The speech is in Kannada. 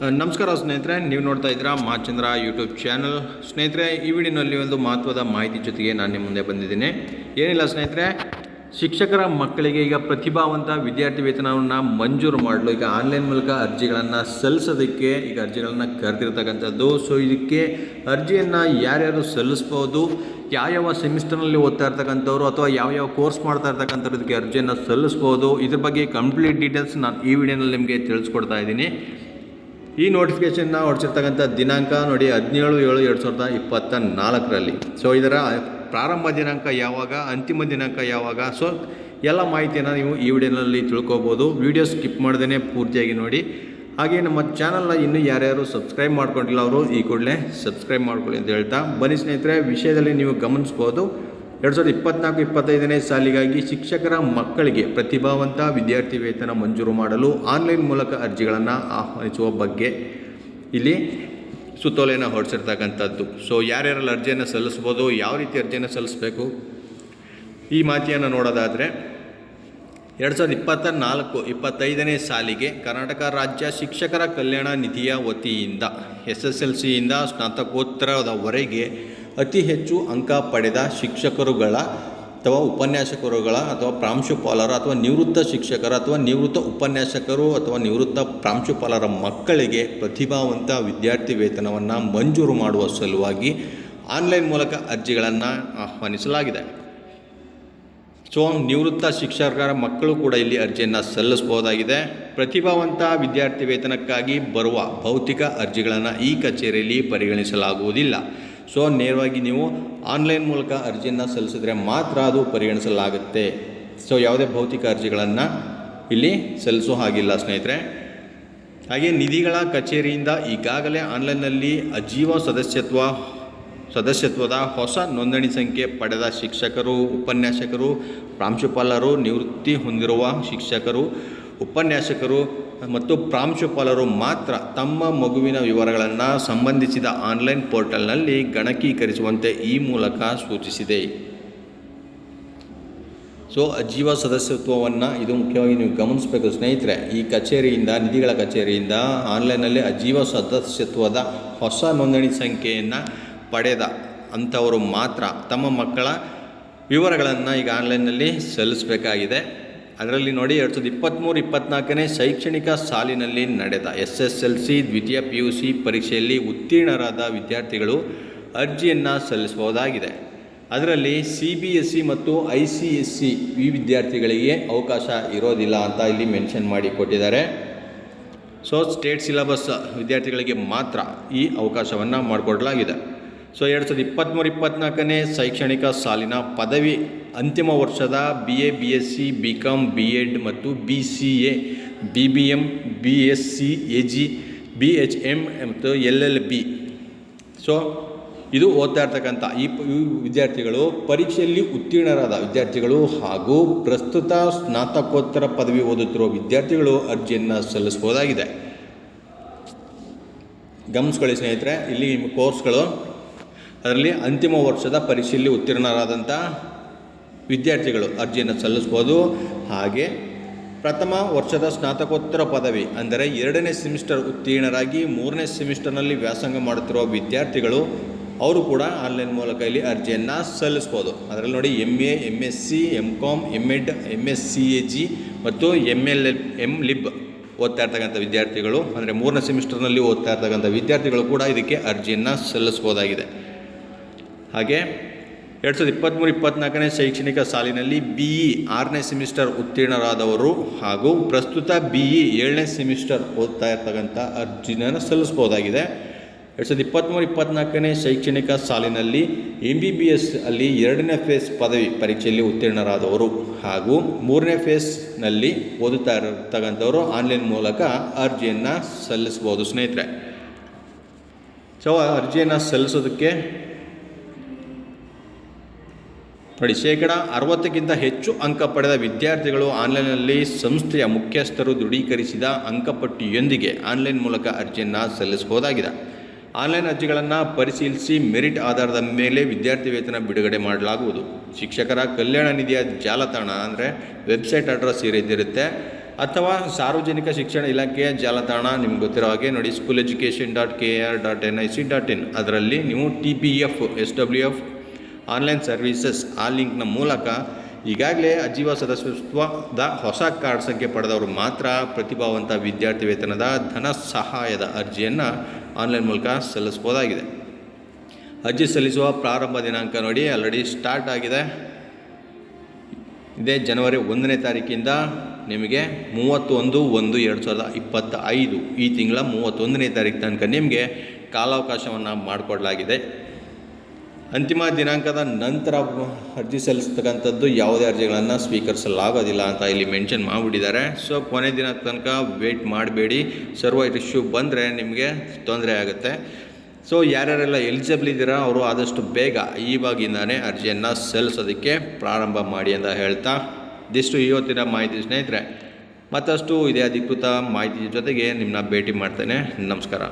ನಮಸ್ಕಾರ ಸ್ನೇಹಿತರೆ, ನೀವು ನೋಡ್ತಾ ಇದ್ದೀರಾ ಮಾಚಂದ್ರ ಯೂಟ್ಯೂಬ್ ಚಾನಲ್. ಸ್ನೇಹಿತರೆ, ಈ ವಿಡಿಯೋನಲ್ಲಿ ಒಂದು ಮಹತ್ವದ ಮಾಹಿತಿ ಜೊತೆಗೆ ನಾನು ನಿಮ್ಮ ಮುಂದೆ ಬಂದಿದ್ದೀನಿ. ಏನಿಲ್ಲ ಸ್ನೇಹಿತರೆ, ಶಿಕ್ಷಕರ ಮಕ್ಕಳಿಗೆ ಈಗ ಪ್ರತಿಭಾವಂತ ವಿದ್ಯಾರ್ಥಿ ವೇತನವನ್ನು ಮಂಜೂರು ಮಾಡಲು ಈಗ ಆನ್ಲೈನ್ ಮೂಲಕ ಅರ್ಜಿಗಳನ್ನು ಸಲ್ಲಿಸೋದಕ್ಕೆ ಈಗ ಅರ್ಜಿಗಳನ್ನು ಕರೆದಿರ್ತಕ್ಕಂಥದ್ದು. ಸೊ ಇದಕ್ಕೆ ಅರ್ಜಿಯನ್ನು ಯಾರ್ಯಾರು ಸಲ್ಲಿಸ್ಬೋದು, ಯಾವ ಸೆಮಿಸ್ಟರ್ನಲ್ಲಿ ಓದ್ತಾ ಇರ್ತಕ್ಕಂಥವ್ರು ಅಥವಾ ಯಾವ ಕೋರ್ಸ್ ಮಾಡ್ತಾ ಇರ್ತಕ್ಕಂಥವ್ರು ಇದಕ್ಕೆ ಅರ್ಜಿಯನ್ನು ಸಲ್ಲಿಸ್ಬೋದು, ಇದ್ರ ಬಗ್ಗೆ ಕಂಪ್ಲೀಟ್ ಡೀಟೇಲ್ಸ್ ನಾನು ಈ ವಿಡಿಯೋನಲ್ಲಿ ನಿಮಗೆ ತಿಳಿಸ್ಕೊಡ್ತಾ ಇದ್ದೀನಿ. ಈ ನೋಟಿಫಿಕೇಷನ್ನ ಹೊರಡಿಸಿರ್ತಕ್ಕಂಥ ದಿನಾಂಕ ನೋಡಿ 17/7/2024. ಸೊ ಇದರ ಪ್ರಾರಂಭ ದಿನಾಂಕ ಯಾವಾಗ, ಅಂತಿಮ ದಿನಾಂಕ ಯಾವಾಗ, ಸೊ ಎಲ್ಲ ಮಾಹಿತಿಯನ್ನು ನೀವು ಈ ವಿಡಿಯೋನಲ್ಲಿ ತಿಳ್ಕೊಬೋದು. ವಿಡಿಯೋ ಸ್ಕಿಪ್ ಮಾಡ್ದೇ ಪೂರ್ತಿಯಾಗಿ ನೋಡಿ. ಹಾಗೆ ನಮ್ಮ ಚಾನಲ್ನ ಇನ್ನೂ ಯಾರ್ಯಾರು ಸಬ್ಸ್ಕ್ರೈಬ್ ಮಾಡ್ಕೊಂಡಿಲ್ಲ ಅವರು ಈ ಕೂಡಲೇ ಸಬ್ಸ್ಕ್ರೈಬ್ ಮಾಡ್ಕೊಳ್ಳಿ ಅಂತ ಹೇಳ್ತಾ ಬನ್ನಿ ಸ್ನೇಹಿತರೆ. ವಿಷಯದಲ್ಲಿ ನೀವು ಗಮನಿಸ್ಬೋದು, 2024-25ನೇ ಸಾಲಿಗಾಗಿ ಶಿಕ್ಷಕರ ಮಕ್ಕಳಿಗೆ ಪ್ರತಿಭಾವಂತ ವಿದ್ಯಾರ್ಥಿ ವೇತನ ಮಂಜೂರು ಮಾಡಲು ಆನ್ಲೈನ್ ಮೂಲಕ ಅರ್ಜಿಗಳನ್ನು ಆಹ್ವಾನಿಸುವ ಬಗ್ಗೆ ಇಲ್ಲಿ ಸುತ್ತೋಲೆಯನ್ನು ಹೊರಡಿಸಿರ್ತಕ್ಕಂಥದ್ದು. ಸೊ ಯಾರ್ಯಾರಲ್ಲಿ ಅರ್ಜಿಯನ್ನು ಸಲ್ಲಿಸ್ಬೋದು, ಯಾವ ರೀತಿ ಅರ್ಜಿಯನ್ನು ಸಲ್ಲಿಸಬೇಕು, ಈ ಮಾಹಿತಿಯನ್ನು ನೋಡೋದಾದರೆ 2024-25ನೇ ಸಾಲಿಗೆ ಕರ್ನಾಟಕ ರಾಜ್ಯ ಶಿಕ್ಷಕರ ಕಲ್ಯಾಣ ನಿಧಿಯ ವತಿಯಿಂದ SSLCಯಿಂದ ಸ್ನಾತಕೋತ್ತರದವರೆಗೆ ಅತಿ ಹೆಚ್ಚು ಅಂಕ ಪಡೆದ ಶಿಕ್ಷಕರುಗಳ ಅಥವಾ ಉಪನ್ಯಾಸಕರುಗಳ ಅಥವಾ ಪ್ರಾಂಶುಪಾಲರ ಅಥವಾ ನಿವೃತ್ತ ಶಿಕ್ಷಕರ ಅಥವಾ ನಿವೃತ್ತ ಉಪನ್ಯಾಸಕರು ಅಥವಾ ನಿವೃತ್ತ ಪ್ರಾಂಶುಪಾಲರ ಮಕ್ಕಳಿಗೆ ಪ್ರತಿಭಾವಂತ ವಿದ್ಯಾರ್ಥಿ ವೇತನವನ್ನು ಮಂಜೂರು ಮಾಡುವ ಸಲುವಾಗಿ ಆನ್ಲೈನ್ ಮೂಲಕ ಅರ್ಜಿಗಳನ್ನು ಆಹ್ವಾನಿಸಲಾಗಿದೆ. ಸೊ ನಿವೃತ್ತ ಶಿಕ್ಷಕರ ಮಕ್ಕಳು ಕೂಡ ಇಲ್ಲಿ ಅರ್ಜಿಯನ್ನು ಸಲ್ಲಿಸಬಹುದಾಗಿದೆ. ಪ್ರತಿಭಾವಂತ ವಿದ್ಯಾರ್ಥಿ ವೇತನಕ್ಕಾಗಿ ಬರುವ ಭೌತಿಕ ಅರ್ಜಿಗಳನ್ನು ಈ ಕಚೇರಿಯಲ್ಲಿ ಪರಿಗಣಿಸಲಾಗುವುದಿಲ್ಲ. ಸೊ ನೇರವಾಗಿ ನೀವು ಆನ್ಲೈನ್ ಮೂಲಕ ಅರ್ಜಿಯನ್ನು ಸಲ್ಲಿಸಿದ್ರೆ ಮಾತ್ರ ಅದು ಪರಿಗಣಿಸಲಾಗುತ್ತೆ. ಸೊ ಯಾವುದೇ ಭೌತಿಕ ಅರ್ಜಿಗಳನ್ನು ಇಲ್ಲಿ ಸಲ್ಲಿಸೋ ಹಾಗಿಲ್ಲ ಸ್ನೇಹಿತರೆ. ಹಾಗೆ ನಿಧಿಗಳ ಕಚೇರಿಯಿಂದ ಈಗಾಗಲೇ ಆನ್ಲೈನ್ನಲ್ಲಿ ಅಜೀವ ಸದಸ್ಯತ್ವದ ಹೊಸ ನೋಂದಣಿ ಸಂಖ್ಯೆ ಪಡೆದ ಶಿಕ್ಷಕರು, ಉಪನ್ಯಾಸಕರು, ಪ್ರಾಂಶುಪಾಲರು, ನಿವೃತ್ತಿ ಹೊಂದಿರುವ ಶಿಕ್ಷಕರು, ಉಪನ್ಯಾಸಕರು ಮತ್ತು ಪ್ರಾಂಶುಪಾಲರು ಮಾತ್ರ ತಮ್ಮ ಮಗುವಿನ ವಿವರಗಳನ್ನು ಸಂಬಂಧಿಸಿದ ಆನ್ಲೈನ್ ಪೋರ್ಟಲ್ನಲ್ಲಿ ಗಣಕೀಕರಿಸುವಂತೆ ಈ ಮೂಲಕ ಸೂಚಿಸಿದೆ. ಸೊ ಅಜೀವ ಸದಸ್ಯತ್ವವನ್ನು ಇದು ಮುಖ್ಯವಾಗಿ ನೀವು ಗಮನಿಸಬೇಕು ಸ್ನೇಹಿತರೆ. ಈ ಕಚೇರಿಯಿಂದ, ನಿಧಿಗಳ ಕಚೇರಿಯಿಂದ ಆನ್ಲೈನ್ನಲ್ಲಿ ಅಜೀವ ಸದಸ್ಯತ್ವದ ಹೊಸ ನೋಂದಣಿ ಸಂಖ್ಯೆಯನ್ನು ಪಡೆದ ಅಂಥವರು ಮಾತ್ರ ತಮ್ಮ ಮಕ್ಕಳ ವಿವರಗಳನ್ನು ಈಗ ಆನ್ಲೈನ್ನಲ್ಲಿ ಸಲ್ಲಿಸಬೇಕಾಗಿದೆ. ಅದರಲ್ಲಿ ನೋಡಿ 2023-24ನೇ ಶೈಕ್ಷಣಿಕ ಸಾಲಿನಲ್ಲಿ ನಡೆದ SSLC ದ್ವಿತೀಯ PUC ಪರೀಕ್ಷೆಯಲ್ಲಿ ಉತ್ತೀರ್ಣರಾದ ವಿದ್ಯಾರ್ಥಿಗಳು ಅರ್ಜಿಯನ್ನು ಸಲ್ಲಿಸಬಹುದಾಗಿದೆ. ಅದರಲ್ಲಿ CBSE ಮತ್ತು ICSE ಈ ವಿದ್ಯಾರ್ಥಿಗಳಿಗೆ ಅವಕಾಶ ಇರೋದಿಲ್ಲ ಅಂತ ಇಲ್ಲಿ ಮೆನ್ಷನ್ ಮಾಡಿ ಕೊಟ್ಟಿದ್ದಾರೆ. ಸೊ ಸ್ಟೇಟ್ ಸಿಲೆಬಸ್ ವಿದ್ಯಾರ್ಥಿಗಳಿಗೆ ಮಾತ್ರ ಈ ಅವಕಾಶವನ್ನು ಮಾಡಿಕೊಡಲಾಗಿದೆ. ಸೊ 2023-24ನೇ ಶೈಕ್ಷಣಿಕ ಸಾಲಿನ ಪದವಿ ಅಂತಿಮ ವರ್ಷದ BA, BSc, BCom, BEd ಮತ್ತು BCA, BBM, BSc, AG, BHM ಮತ್ತು LLB. ಸೊ ಇದು ಓದ್ತಾ ಇರ್ತಕ್ಕಂಥ ಈ ವಿದ್ಯಾರ್ಥಿಗಳು ಪರೀಕ್ಷೆಯಲ್ಲಿ ಉತ್ತೀರ್ಣರಾದ ವಿದ್ಯಾರ್ಥಿಗಳು ಹಾಗೂ ಪ್ರಸ್ತುತ ಸ್ನಾತಕೋತ್ತರ ಪದವಿ ಓದುತ್ತಿರುವ ವಿದ್ಯಾರ್ಥಿಗಳು ಅರ್ಜಿಯನ್ನು ಸಲ್ಲಿಸಬಹುದಾಗಿದೆ. ಗಮನಿಸ್ಕೊಳ್ಳಿ ಸ್ನೇಹಿತರೆ, ಇಲ್ಲಿ ನಿಮ್ಮ ಕೋರ್ಸ್ಗಳು ಅದರಲ್ಲಿ ಅಂತಿಮ ವರ್ಷದ ಪರೀಕ್ಷೆಯಲ್ಲಿ ಉತ್ತೀರ್ಣರಾದಂಥ ವಿದ್ಯಾರ್ಥಿಗಳು ಅರ್ಜಿಯನ್ನು ಸಲ್ಲಿಸ್ಬೋದು. ಹಾಗೆ ಪ್ರಥಮ ವರ್ಷದ ಸ್ನಾತಕೋತ್ತರ ಪದವಿ ಅಂದರೆ 2ನೇ ಸೆಮಿಸ್ಟರ್ ಉತ್ತೀರ್ಣರಾಗಿ 3ನೇ ಸೆಮಿಸ್ಟರ್ನಲ್ಲಿ ವ್ಯಾಸಂಗ ಮಾಡುತ್ತಿರುವ ವಿದ್ಯಾರ್ಥಿಗಳು ಅವರು ಕೂಡ ಆನ್ಲೈನ್ ಮೂಲಕ ಇಲ್ಲಿ ಅರ್ಜಿಯನ್ನು ಸಲ್ಲಿಸ್ಬೋದು. ಅದರಲ್ಲಿ ನೋಡಿ MA, MSc, MCom, MEd, MSCAG ಮತ್ತು MLib ಓದ್ತಾ ಇರ್ತಕ್ಕಂಥ ವಿದ್ಯಾರ್ಥಿಗಳು ಅಂದರೆ 3ನೇ ಸೆಮಿಸ್ಟರ್ನಲ್ಲಿ ಓದ್ತಾ ಇರ್ತಕ್ಕಂಥ ವಿದ್ಯಾರ್ಥಿಗಳು ಕೂಡ ಇದಕ್ಕೆ ಅರ್ಜಿಯನ್ನು ಸಲ್ಲಿಸ್ಬೋದಾಗಿದೆ. ಹಾಗೆ 2023-24ನೇ ಶೈಕ್ಷಣಿಕ ಸಾಲಿನಲ್ಲಿ BE 6ನೇ ಸೆಮಿಸ್ಟರ್ ಉತ್ತೀರ್ಣರಾದವರು ಹಾಗೂ ಪ್ರಸ್ತುತ BE 7ನೇ ಸೆಮಿಸ್ಟರ್ ಓದ್ತಾ ಇರ್ತಕ್ಕಂಥ ಅರ್ಜಿಯನ್ನು ಸಲ್ಲಿಸಬಹುದಾಗಿದೆ. 2023-24ನೇ ಶೈಕ್ಷಣಿಕ ಸಾಲಿನಲ್ಲಿ MBBS ಅಲ್ಲಿ 2ನೇ ಫೇಸ್ ಪದವಿ ಪರೀಕ್ಷೆಯಲ್ಲಿ ಉತ್ತೀರ್ಣರಾದವರು ಹಾಗೂ 3ನೇ ಫೇಸ್ನಲ್ಲಿ ಓದುತ್ತಾ ಇರ್ತಕ್ಕಂಥವರು ಆನ್ಲೈನ್ ಮೂಲಕ ಅರ್ಜಿಯನ್ನು ಸಲ್ಲಿಸ್ಬೋದು ಸ್ನೇಹಿತರೆ. ಸೊ ಅರ್ಜಿಯನ್ನು ಸಲ್ಲಿಸೋದಕ್ಕೆ ನೋಡಿ 60%ಕ್ಕಿಂತ ಹೆಚ್ಚು ಅಂಕ ಪಡೆದ ವಿದ್ಯಾರ್ಥಿಗಳು ಆನ್ಲೈನ್ನಲ್ಲಿ ಸಂಸ್ಥೆಯ ಮುಖ್ಯಸ್ಥರು ದೃಢೀಕರಿಸಿದ ಅಂಕಪಟ್ಟಿಯೊಂದಿಗೆ ಆನ್ಲೈನ್ ಮೂಲಕ ಅರ್ಜಿಯನ್ನು ಸಲ್ಲಿಸಬಹುದಾಗಿದೆ. ಆನ್ಲೈನ್ ಅರ್ಜಿಗಳನ್ನು ಪರಿಶೀಲಿಸಿ ಮೆರಿಟ್ ಆಧಾರದ ಮೇಲೆ ವಿದ್ಯಾರ್ಥಿ ವೇತನ ಬಿಡುಗಡೆ ಮಾಡಲಾಗುವುದು. ಶಿಕ್ಷಕರ ಕಲ್ಯಾಣ ನಿಧಿಯ ಜಾಲತಾಣ ಅಂದರೆ ವೆಬ್ಸೈಟ್ ಅಡ್ರೆಸ್ ಈ ರೀತಿ ಇರುತ್ತೆ. ಅಥವಾ ಸಾರ್ವಜನಿಕ ಶಿಕ್ಷಣ ಇಲಾಖೆಯ ಜಾಲತಾಣ ನಿಮ್ಗೆ ಗೊತ್ತಿರೋ ಹಾಗೆ ನೋಡಿ, schooleducation.kr.nic.in. ಅದರಲ್ಲಿ ನೀವು TPF SWF ಆನ್ಲೈನ್ ಸರ್ವೀಸಸ್ ಆ ಲಿಂಕ್ನ ಮೂಲಕ ಈಗಾಗಲೇ ಅಜೀವ ಸದಸ್ಯತ್ವದ ಹೊಸ ಕಾರ್ಡ್ ಸಂಖ್ಯೆ ಪಡೆದವರು ಮಾತ್ರ ಪ್ರತಿಭಾವಂತ ವಿದ್ಯಾರ್ಥಿ ವೇತನದ ಧನ ಸಹಾಯದ ಅರ್ಜಿಯನ್ನು ಆನ್ಲೈನ್ ಮೂಲಕ ಸಲ್ಲಿಸ್ಬೋದಾಗಿದೆ. ಅರ್ಜಿ ಸಲ್ಲಿಸುವ ಪ್ರಾರಂಭ ದಿನಾಂಕ ನೋಡಿ ಆಲ್ರೆಡಿ ಸ್ಟಾರ್ಟ್ ಆಗಿದೆ. ಇದೇ ಜನವರಿ 1ನೇ ತಾರೀಕಿಂದ ನಿಮಗೆ 31/1/2025 ಈ ತಿಂಗಳ 31ನೇ ತಾರೀಕು ತನಕ ನಿಮಗೆ ಕಾಲಾವಕಾಶವನ್ನು ಮಾಡಿಕೊಡಲಾಗಿದೆ. ಅಂತಿಮ ದಿನಾಂಕದ ನಂತರ ಅರ್ಜಿ ಸಲ್ಲಿಸ್ತಕ್ಕಂಥದ್ದು ಯಾವುದೇ ಅರ್ಜಿಗಳನ್ನು ಸ್ವೀಕರಿಸಲಾಗೋದಿಲ್ಲ ಅಂತ ಇಲ್ಲಿ ಮೆನ್ಷನ್ ಮಾಡಿಬಿಟ್ಟಿದ್ದಾರೆ. ಸೊ ಕೊನೆ ದಿನದ ತನಕ ವೇಟ್ ಮಾಡಬೇಡಿ. ಸರ್ವರ್ ಇಶ್ಯೂ ಬಂದರೆ ನಿಮಗೆ ತೊಂದರೆ ಆಗುತ್ತೆ. ಸೊ ಯಾರ್ಯಾರೆಲ್ಲ ಎಲಿಜಿಬಲ್ ಇದ್ದೀರಾ ಅವರು ಆದಷ್ಟು ಬೇಗ ಇವಾಗಿಂದಾನೇ ಅರ್ಜಿಯನ್ನು ಸಲ್ಲಿಸೋದಕ್ಕೆ ಪ್ರಾರಂಭ ಮಾಡಿ ಅಂತ ಹೇಳ್ತಾ ಇದಿಷ್ಟು ಇವತ್ತಿನ ಮಾಹಿತಿ ಸ್ನೇಹಿತರೆ. ಮತ್ತಷ್ಟು ಇದೇ ಅಧಿಕೃತ ಮಾಹಿತಿ ಜೊತೆಗೆ ನಿಮ್ಮನ್ನ ಭೇಟಿ ಮಾಡ್ತೇನೆ. ನಮಸ್ಕಾರ.